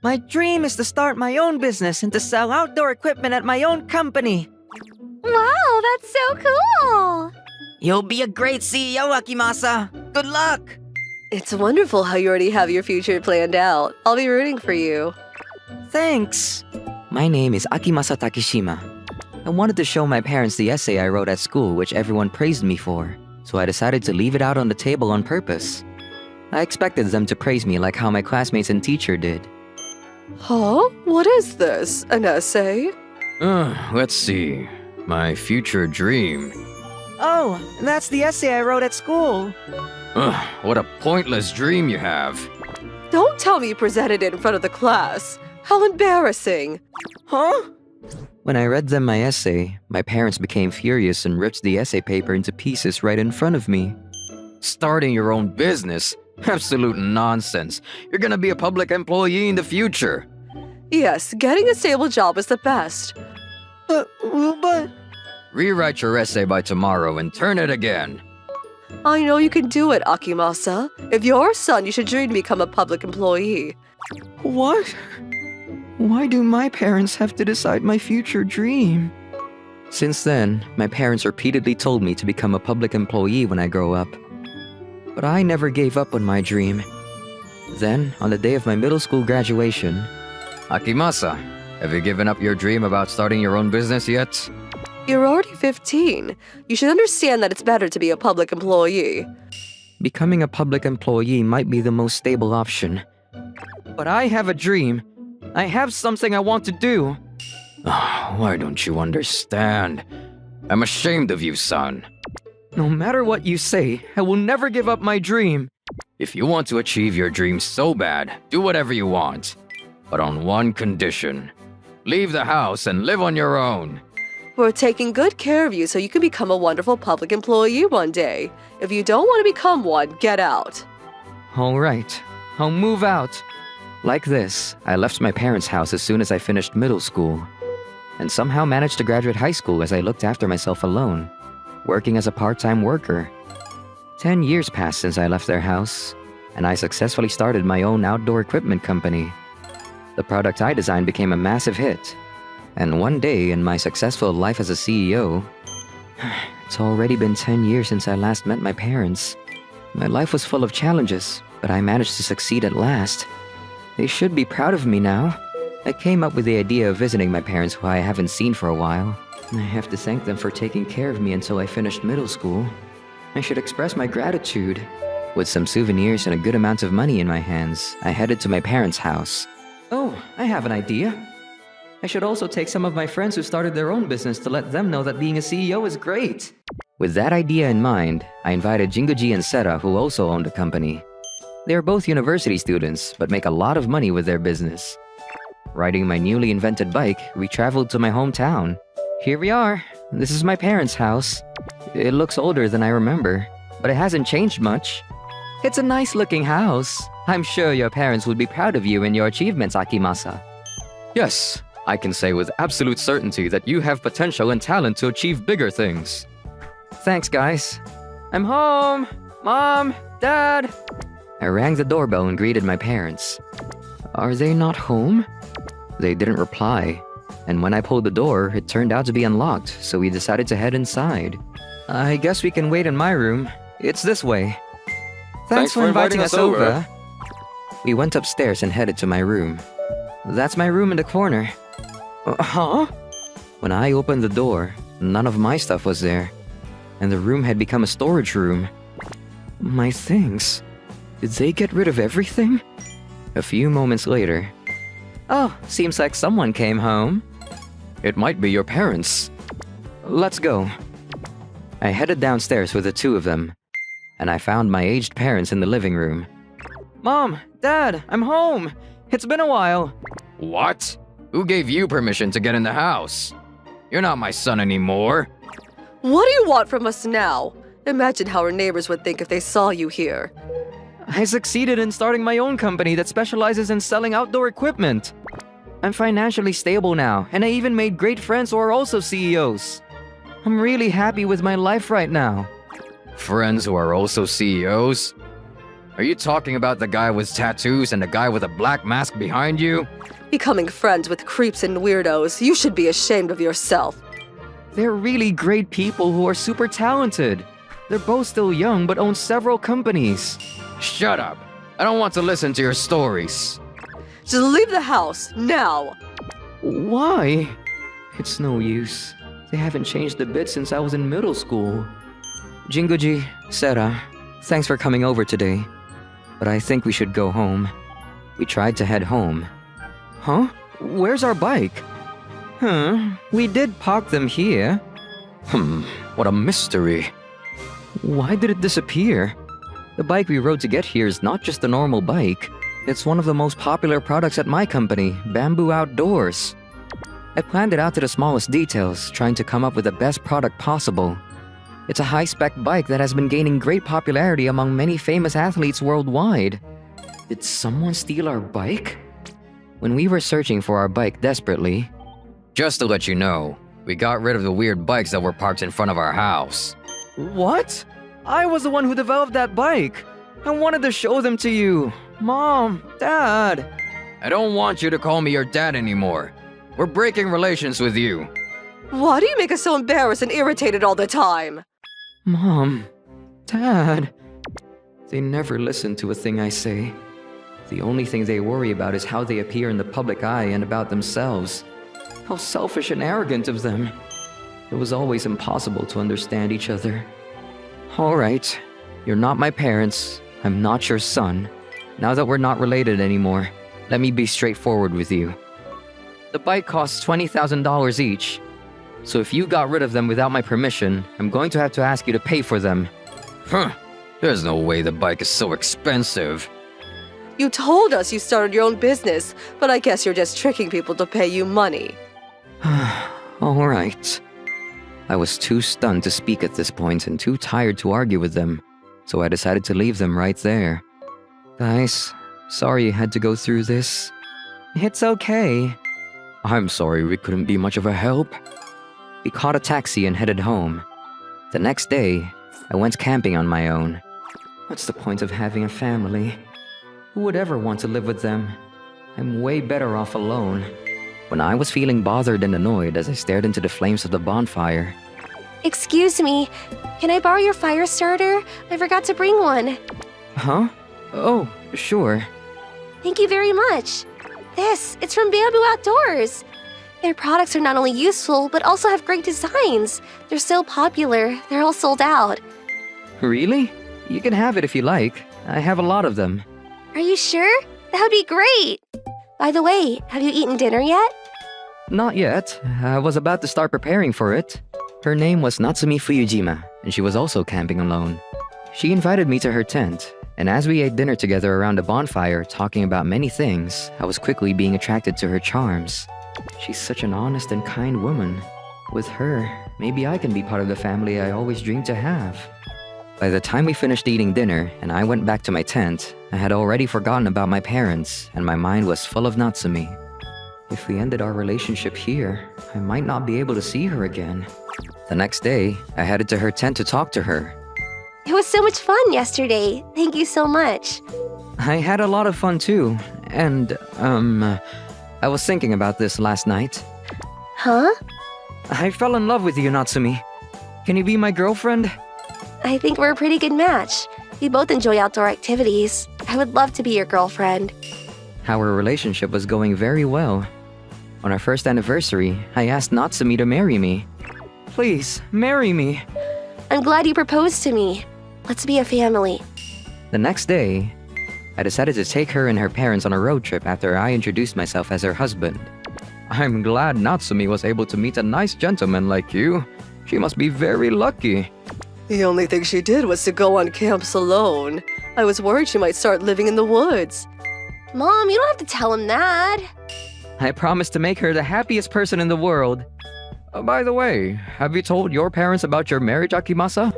My dream is to start my own business and to sell outdoor equipment at my own company. Wow, that's so cool! You'll be a great CEO, Akimasa. Good luck! It's wonderful how you already have your future planned out. I'll be rooting for you. Thanks. My name is Akimasa Takishima. I wanted to show my parents the essay I wrote at school, which everyone praised me for, so I decided to leave it out on the table on purpose. I expected them to praise me like how my classmates and teacher did. Huh? What is this? An essay? Let's see. My future dream. Oh, that's the essay I wrote at school. What a pointless dream you have. Don't tell me you presented it in front of the class. How embarrassing. Huh? When I read them my essay, my parents became furious and ripped the essay paper into pieces right in front of me. Starting your own business? Absolute nonsense. You're gonna be a public employee in the future. Yes, getting a stable job is the best. But... Rewrite your essay by tomorrow and turn it again. I know you can do it, Akimasa. If you're a son, you should dream to become a public employee. What? Why do my parents have to decide my future dream? Since then, my parents repeatedly told me to become a public employee when I grow up. But I never gave up on my dream. Then, on the day of my middle school graduation... Akimasa, have you given up your dream about starting your own business yet? You're already 15. You should understand that it's better to be a public employee. Becoming a public employee might be the most stable option. But I have a dream. I have something I want to do. Why don't you understand? I'm ashamed of you, son. No matter what you say, I will never give up my dream. If you want to achieve your dream so bad, do whatever you want. But on one condition. Leave the house and live on your own. We're taking good care of you so you can become a wonderful public employee one day. If you don't want to become one, get out. All right, I'll move out. Like this, I left my parents' house as soon as I finished middle school, and somehow managed to graduate high school as I looked after myself alone, working as a part-time worker. 10 years passed since I left their house, and I successfully started my own outdoor equipment company. The product I designed became a massive hit, and one day in my successful life as a CEO, it's already been 10 years since I last met my parents. My life was full of challenges, but I managed to succeed at last. They should be proud of me now. I came up with the idea of visiting my parents who I haven't seen for a while. I have to thank them for taking care of me until I finished middle school. I should express my gratitude. With some souvenirs and a good amount of money in my hands, I headed to my parents' house. Oh, I have an idea. I should also take some of my friends who started their own business to let them know that being a CEO is great. With that idea in mind, I invited Jinguji and Sera, who also owned a company. They are both university students, but make a lot of money with their business. Riding my newly invented bike, we traveled to my hometown. Here we are. This is my parents' house. It looks older than I remember, but it hasn't changed much. It's a nice-looking house. I'm sure your parents would be proud of you and your achievements, Akimasa. Yes, I can say with absolute certainty that you have potential and talent to achieve bigger things. Thanks, guys. I'm home! Mom! Dad! I rang the doorbell and greeted my parents. Are they not home? They didn't reply, and when I pulled the door, it turned out to be unlocked, so we decided to head inside. I guess we can wait in my room. It's this way. Thanks for inviting us over. We went upstairs and headed to my room. That's my room in the corner. Huh? When I opened the door, none of my stuff was there, and the room had become a storage room. My things. Did they get rid of everything? A few moments later. Oh, seems like someone came home. It might be your parents. Let's go. I headed downstairs with the two of them, and I found my aged parents in the living room. Mom, Dad, I'm home. It's been a while. What? Who gave you permission to get in the house? You're not my son anymore. What do you want from us now? Imagine how our neighbors would think if they saw you here. I succeeded in starting my own company that specializes in selling outdoor equipment. I'm financially stable now, and I even made great friends who are also CEOs. I'm really happy with my life right now. Friends who are also CEOs? Are you talking about the guy with tattoos and the guy with a black mask behind you? Becoming friends with creeps and weirdos, you should be ashamed of yourself. They're really great people who are super talented. They're both still young but own several companies. Shut up. I don't want to listen to your stories. Just leave the house, now! Why? It's no use. They haven't changed a bit since I was in middle school. Jinguji, Sera, thanks for coming over today. But I think we should go home. We tried to head home. Huh? Where's our bike? We did park them here. What a mystery. Why did it disappear? The bike we rode to get here is not just a normal bike. It's one of the most popular products at my company, Bamboo Outdoors. I planned it out to the smallest details, trying to come up with the best product possible. It's a high-spec bike that has been gaining great popularity among many famous athletes worldwide. Did someone steal our bike? When we were searching for our bike desperately... Just to let you know, we got rid of the weird bikes that were parked in front of our house. What? I was the one who developed that bike. I wanted to show them to you. Mom, Dad. I don't want you to call me your dad anymore. We're breaking relations with you. Why do you make us so embarrassed and irritated all the time? Mom, Dad. They never listen to a thing I say. The only thing they worry about is how they appear in the public eye and about themselves. How selfish and arrogant of them. It was always impossible to understand each other. Alright, you're not my parents, I'm not your son. Now that we're not related anymore, let me be straightforward with you. The bike costs $20,000 each. So if you got rid of them without my permission, I'm going to have to ask you to pay for them. There's no way the bike is so expensive. You told us you started your own business, but I guess you're just tricking people to pay you money. Alright. I was too stunned to speak at this point and too tired to argue with them, so I decided to leave them right there. Guys, sorry you had to go through this. It's okay. I'm sorry we couldn't be much of a help. We caught a taxi and headed home. The next day, I went camping on my own. What's the point of having a family? Who would ever want to live with them? I'm way better off alone. When I was feeling bothered and annoyed as I stared into the flames of the bonfire. Excuse me, can I borrow your fire starter? I forgot to bring one. Huh? Oh, sure. Thank you very much. It's from Bamboo Outdoors. Their products are not only useful, but also have great designs. They're so popular, they're all sold out. Really? You can have it if you like. I have a lot of them. Are you sure? That would be great. By the way, have you eaten dinner yet? Not yet. I was about to start preparing for it. Her name was Natsumi Fuyujima, and she was also camping alone. She invited me to her tent, and as we ate dinner together around a bonfire, talking about many things, I was quickly being attracted to her charms. She's such an honest and kind woman. With her, maybe I can be part of the family I always dreamed to have. By the time we finished eating dinner and I went back to my tent, I had already forgotten about my parents, and my mind was full of Natsumi. If we ended our relationship here, I might not be able to see her again. The next day, I headed to her tent to talk to her. It was so much fun yesterday. Thank you so much. I had a lot of fun too, and, I was thinking about this last night. Huh? I fell in love with you, Natsumi. Can you be my girlfriend? I think we're a pretty good match. We both enjoy outdoor activities. I would love to be your girlfriend. Our relationship was going very well. On our first anniversary, I asked Natsumi to marry me. Please, marry me. I'm glad you proposed to me. Let's be a family. The next day, I decided to take her and her parents on a road trip after I introduced myself as her husband. I'm glad Natsumi was able to meet a nice gentleman like you. She must be very lucky. The only thing she did was to go on camps alone. I was worried she might start living in the woods. Mom, you don't have to tell him that. I promised to make her the happiest person in the world. By the way, have you told your parents about your marriage, Akimasa?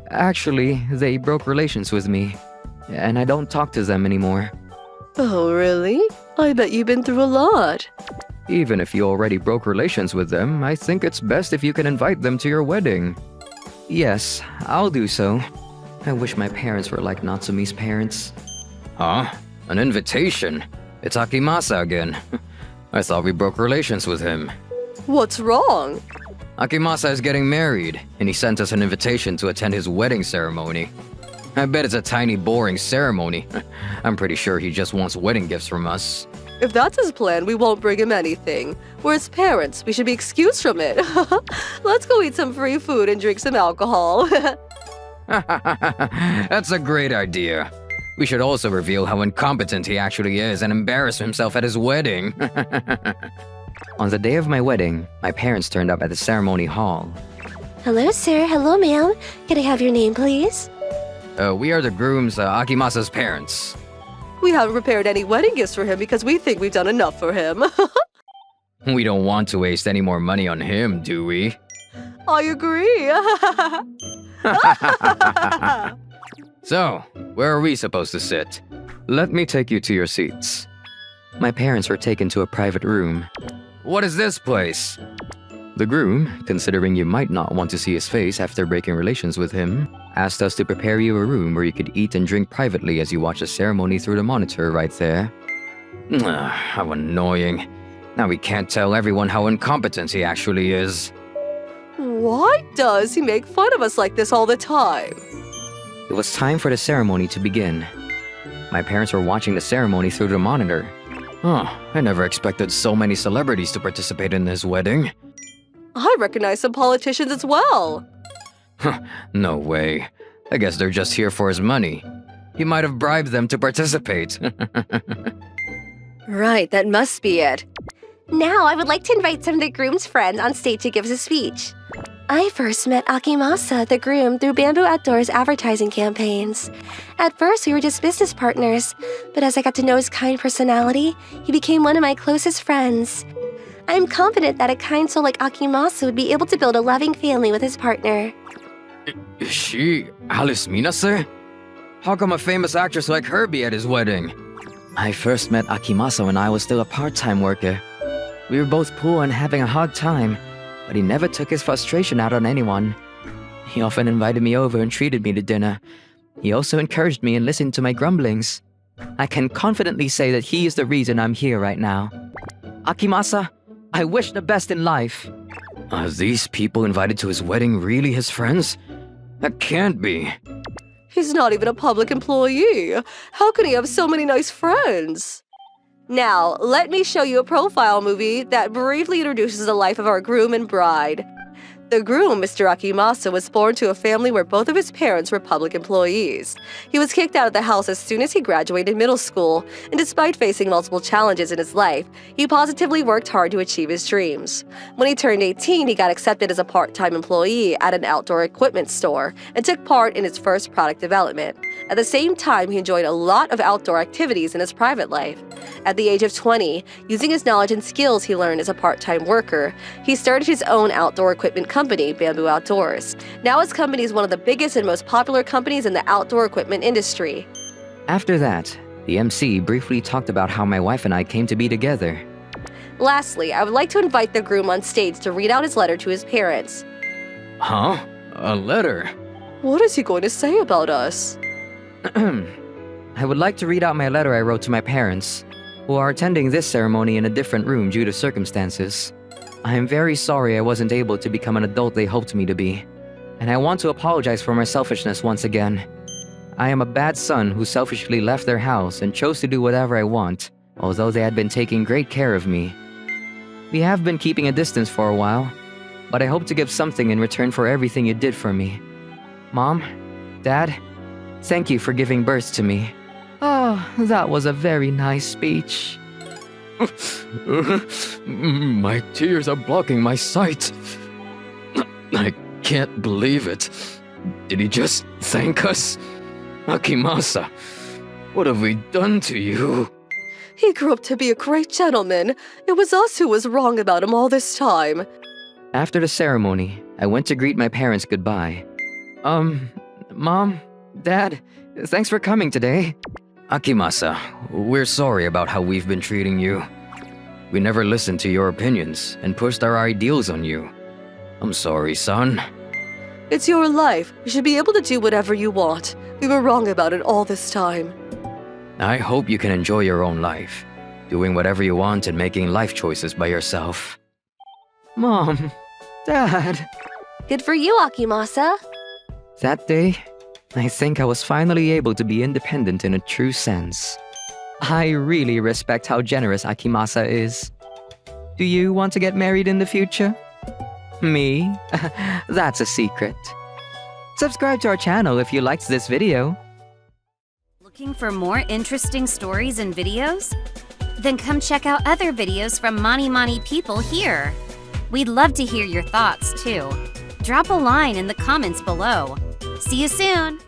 Actually, they broke relations with me. And I don't talk to them anymore. Oh, really? I bet you've been through a lot. Even if you already broke relations with them, I think it's best if you can invite them to your wedding. Yes, I'll do so. I wish my parents were like Natsumi's parents. Huh? An invitation? It's Akimasa again. I thought we broke relations with him. What's wrong? Akimasa is getting married, and he sent us an invitation to attend his wedding ceremony. I bet it's a tiny, boring ceremony. I'm pretty sure he just wants wedding gifts from us. If that's his plan, we won't bring him anything. We're his parents. We should be excused from it. Let's go eat some free food and drink some alcohol. That's a great idea. We should also reveal how incompetent he actually is and embarrass himself at his wedding. On the day of my wedding, my parents turned up at the ceremony hall. Hello, sir. Hello, ma'am. Can I have your name, please? We are the groom's Akimasa's parents. We haven't prepared any wedding gifts for him because we think we've done enough for him. We don't want to waste any more money on him, do we? I agree. So, where are we supposed to sit? Let me take you to your seats. My parents were taken to a private room. What is this place? The groom, considering you might not want to see his face after breaking relations with him, asked us to prepare you a room where you could eat and drink privately as you watch the ceremony through the monitor right there. How annoying. Now we can't tell everyone how incompetent he actually is. Why does he make fun of us like this all the time? It was time for the ceremony to begin. My parents were watching the ceremony through the monitor. I never expected so many celebrities to participate in his wedding. I recognize some politicians as well. No way. I guess they're just here for his money. He might have bribed them to participate. Right, that must be it. Now, I would like to invite some of the groom's friends on stage to give us a speech. I first met Akimasa, the groom, through Bamboo Outdoors advertising campaigns. At first, we were just business partners, but as I got to know his kind personality, he became one of my closest friends. I am confident that a kind soul like Akimasa would be able to build a loving family with his partner. Is she Alice Minase? How come a famous actress like her be at his wedding? I first met Akimasa when I was still a part-time worker. We were both poor and having a hard time, but he never took his frustration out on anyone. He often invited me over and treated me to dinner. He also encouraged me and listened to my grumblings. I can confidently say that he is the reason I'm here right now. Akimasa, I wish the best in life. Are these people invited to his wedding really his friends? That can't be. He's not even a public employee. How can he have so many nice friends? Now, let me show you a profile movie that briefly introduces the life of our groom and bride. The groom, Mr. Akimasa, was born to a family where both of his parents were public employees. He was kicked out of the house as soon as he graduated middle school, and despite facing multiple challenges in his life, he positively worked hard to achieve his dreams. When he turned 18, he got accepted as a part-time employee at an outdoor equipment store and took part in its first product development. At the same time, he enjoyed a lot of outdoor activities in his private life. At the age of 20, using his knowledge and skills he learned as a part-time worker, he started his own outdoor equipment company, Bamboo Outdoors. Now his company is one of the biggest and most popular companies in the outdoor equipment industry. After that, the MC briefly talked about how my wife and I came to be together. Lastly, I would like to invite the groom on stage to read out his letter to his parents. Huh? A letter? What is he going to say about us? I would like to read out my letter I wrote to my parents, who are attending this ceremony in a different room due to circumstances. I am very sorry I wasn't able to become an adult they hoped me to be, and I want to apologize for my selfishness once again. I am a bad son who selfishly left their house and chose to do whatever I want, although they had been taking great care of me. We have been keeping a distance for a while, but I hope to give something in return for everything you did for me. Mom, Dad, thank you for giving birth to me. Oh, that was a very nice speech. My tears are blocking my sight. I can't believe it. Did he just thank us? Akimasa, what have we done to you? He grew up to be a great gentleman. It was us who was wrong about him all this time. After the ceremony, I went to greet my parents goodbye. Mom, Dad, thanks for coming today. Akimasa, we're sorry about how we've been treating you. We never listened to your opinions and pushed our ideals on you. I'm sorry, son. It's your life. You should be able to do whatever you want. We were wrong about it all this time. I hope you can enjoy your own life, doing whatever you want and making life choices by yourself. Mom, Dad. Good for you, Akimasa. That day, I think I was finally able to be independent in a true sense. I really respect how generous Akimasa is. Do you want to get married in the future? Me? That's a secret. Subscribe to our channel if you liked this video. Looking for more interesting stories and videos? Then come check out other videos from Mani Mani people here. We'd love to hear your thoughts too. Drop a line in the comments below. See you soon!